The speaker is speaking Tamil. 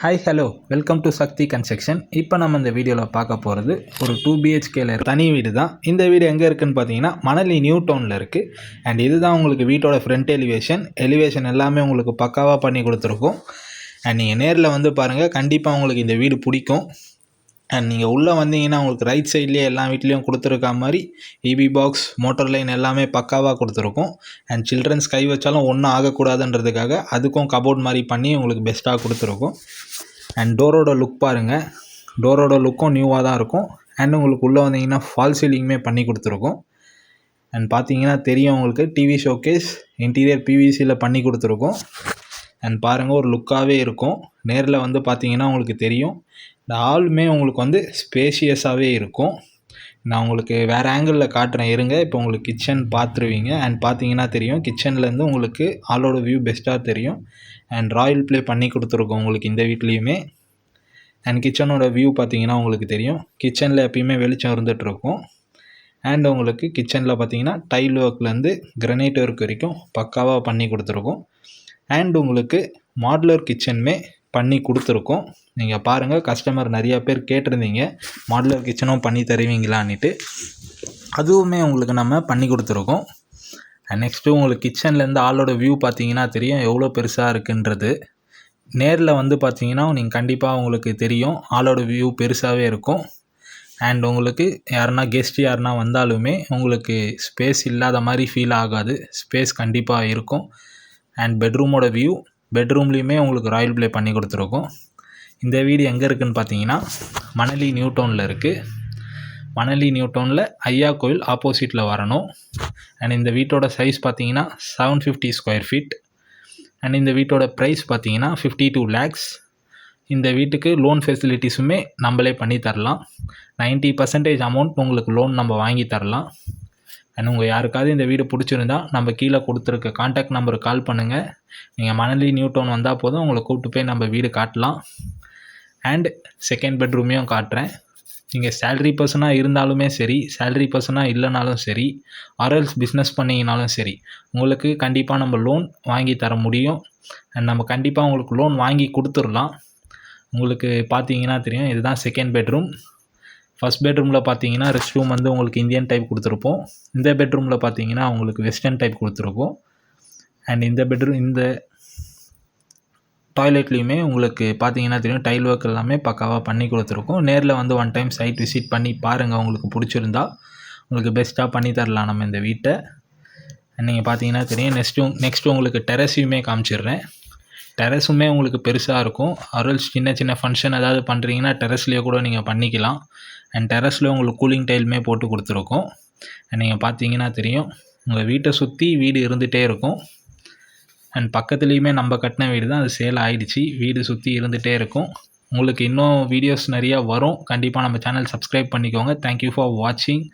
Hi hello welcome to Sakthi construction. இப்போ நம்ம இந்த வீடியோவில் பார்க்க போகிறது ஒரு 2BHKல தனி வீடு தான். இந்த வீடு எங்கே இருக்குதுன்னு பார்த்தீங்கன்னா மணலி நியூ டவுனில் இருக்குது. அண்ட் இதுதான் உங்களுக்கு வீட்டோட ஃப்ரண்ட் எலிவேஷன் எல்லாமே உங்களுக்கு பக்காவாக பண்ணி கொடுத்துருக்கோம். அண்ட் நீங்கள் நேரில் வந்து பாருங்கள், கண்டிப்பாக உங்களுக்கு இந்த வீடு பிடிக்கும். அண்ட் நீங்கள் உள்ளே வந்தீங்கன்னா உங்களுக்கு ரைட் சைட்லேயே எல்லா வீட்லேயும் கொடுத்துருக்கா மாதிரி இபி பாக்ஸ், மோட்டர் லைன் எல்லாமே பக்காவாக கொடுத்துருக்கோம். அண்ட் சில்ட்ரன்ஸ் கை வச்சாலும் ஒன்றும் ஆகக்கூடாதுன்றதுக்காக அதுக்கும் கபோர்ட் மாதிரி பண்ணி உங்களுக்கு பெஸ்ட்டாக கொடுத்துருக்கோம். அண்ட் டோரோட லுக் பாருங்கள், டோரோட லுக்கும் நியூவாக தான் இருக்கும். அண்ட் உங்களுக்கு உள்ளே வந்தீங்கன்னா ஃபால் சீலிங்குமே பண்ணி கொடுத்துருக்கோம். அண்ட் பார்த்தீங்கன்னா தெரியும் உங்களுக்கு டிவி ஷோகேஸ் இன்டீரியர் பிவிசியில் பண்ணி கொடுத்துருக்கோம். அண்ட் பாருங்கள் ஒரு லுக்காகவே இருக்கும். நேரில் வந்து பார்த்தீங்கன்னா உங்களுக்கு தெரியும். இந்த ஹாலுமே உங்களுக்கு வந்து ஸ்பேஷியஸாகவே இருக்கும். நான் உங்களுக்கு வேறு ஆங்கிளில் காட்டுறேன் இருங்க. இப்போ உங்களுக்கு கிச்சன் பார்த்துருவீங்க. அண்ட் பார்த்தீங்கன்னா தெரியும் கிச்சன்லேருந்து உங்களுக்கு ஹாலோட வியூ பெஸ்ட்டாக தெரியும். அண்ட் ராயல் ப்ளே பண்ணி கொடுத்துருக்கோம் உங்களுக்கு இந்த வீட்லேயுமே. அண்ட் கிச்சனோட வியூ பார்த்தீங்கன்னா உங்களுக்கு தெரியும். கிச்சனில் எப்பயுமே வெளிச்சம் இருந்துகிட்ருக்கும். அண்ட் உங்களுக்கு கிச்சனில் பார்த்தீங்கன்னா டைல் ஒர்க்லேருந்து கிரனைட் ஒர்க் வரைக்கும் பக்காவாக பண்ணி கொடுத்துருக்கோம். அண்ட் உங்களுக்கு மாடுலர் கிச்சனுமே பண்ணி கொடுத்துருக்கோம். நீங்கள் பாருங்கள், கஸ்டமர் நிறையா பேர் கேட்டிருந்தீங்க மாடுலர் கிச்சனும் பண்ணி தருவீங்களான்னுட்டு. அதுவுமே உங்களுக்கு நம்ம பண்ணி கொடுத்துருக்கோம். நெக்ஸ்ட்டு உங்களுக்கு கிச்சன்லேருந்து ஆளோட வியூ பார்த்தீங்கன்னா தெரியும் எவ்வளோ பெருசாக இருக்குன்றது. நேரில் வந்து பார்த்தீங்கன்னா நீங்கள் கண்டிப்பாக உங்களுக்கு தெரியும் ஆளோட வியூ பெருசாகவே இருக்கும். அண்ட் உங்களுக்கு யாருன்னா வந்தாலுமே உங்களுக்கு ஸ்பேஸ் இல்லாத மாதிரி ஃபீல் ஆகாது. ஸ்பேஸ் கண்டிப்பாக இருக்கும். அண்ட் பெட்ரூமோட வியூ, பெட்ரூம்லேயுமே உங்களுக்கு ராயல் ப்ளே பண்ணி கொடுத்துருக்கோம். இந்த வீடு எங்கே இருக்குதுன்னு பார்த்தீங்கன்னா மணலி நியூ டவுனில் இருக்குது. மணலி நியூ டவுனில் ஐயா கோயில் ஆப்போசிட்டில் வரணும். அண்ட் இந்த வீட்டோட சைஸ் பார்த்தீங்கன்னா 750 ஸ்கொயர் ஃபீட். அண்ட் இந்த வீட்டோட ப்ரைஸ் பார்த்தீங்கன்னா 52 lakhs. இந்த வீட்டுக்கு லோன் ஃபெசிலிட்டிஸுமே நம்மளே பண்ணி தரலாம். 90% அமௌண்ட் உங்களுக்கு லோன் நம்ம வாங்கி தரலாம். அண்ட் உங்கள் யாருக்காவது இந்த வீடு பிடிச்சிருந்தா நம்ம கீழே கொடுத்துருக்க கான்டாக்ட் நம்பருக்கு கால் பண்ணுங்கள். நீங்கள் மணலி நியூ டவுன் வந்தால் போதும், உங்களை கூப்பிட்டு போய் நம்ம வீடு காட்டலாம். அண்ட் செகண்ட் பெட்ரூமையும் காட்டுறேன். நீங்கள் சேலரி பர்சனாக இருந்தாலுமே சரி, சேலரி பர்சனாக இல்லைனாலும் சரி, ஆர்எல்ஸ் பிஸ்னஸ் பண்ணிங்கனாலும் சரி, உங்களுக்கு கண்டிப்பாக நம்ம லோன் வாங்கி தர முடியும். அண்ட் நம்ம கண்டிப்பாக உங்களுக்கு லோன் வாங்கி கொடுத்துடலாம். உங்களுக்கு பார்த்தீங்கன்னா தெரியும் இதுதான் செகண்ட் பெட்ரூம். ஃபஸ்ட் பெட்ரூமில் பார்த்தீங்கன்னா ரெஸ்ட் ரூம் வந்து உங்களுக்கு இந்தியன் டைப் கொடுத்துருப்போம். இந்த பெட்ரூமில் பார்த்தீங்கன்னா உங்களுக்கு வெஸ்டர்ன் டைப் கொடுத்துருப்போம். அண்ட் இந்த டாய்லெட்லேயுமே உங்களுக்கு பார்த்தீங்கன்னா தெரியும் டைல் ஒர்க் எல்லாமே பக்காவாக பண்ணி கொடுத்துருக்கோம். நேரில் வந்து ஒன் டைம் சைட் விசிட் பண்ணி பாருங்கள். உங்களுக்கு பிடிச்சிருந்தா உங்களுக்கு பெஸ்ட்டாக பண்ணி தரலாம் நம்ம இந்த வீட்டை. நீங்கள் பார்த்தீங்கன்னா தெரியும் நெக்ஸ்ட்டு உங்களுக்கு டெரஸையுமே காமிச்சிடுறேன். டெரஸுமே உங்களுக்கு பெருசாக இருக்கும். ஆர்எல்ஸ் சின்ன ஃபங்க்ஷன் ஏதாவது பண்ணுறீங்கன்னா டெரஸ்லேயே கூட நீங்கள் பண்ணிக்கலாம். அண்ட் டெரஸில் உங்களுக்கு கூலிங் டைலுமே போட்டு கொடுத்துருக்கோம். நீங்கள் பார்த்தீங்கன்னா தெரியும் உங்கள் வீட்டை சுற்றி வீடு இருந்துகிட்டே இருக்கும். அண்ட் பக்கத்துலேயுமே நம்ம கட்டின வீடு தான், அது சேல் ஆகிடுச்சு. வீடு சுற்றி இருந்துகிட்டே இருக்கும். உங்களுக்கு இன்னும் வீடியோஸ் நிறையா வரும். கண்டிப்பாக நம்ம சேனல் சப்ஸ்கிரைப் பண்ணிக்கோங்க. தேங்க்யூ ஃபார் வாட்சிங்.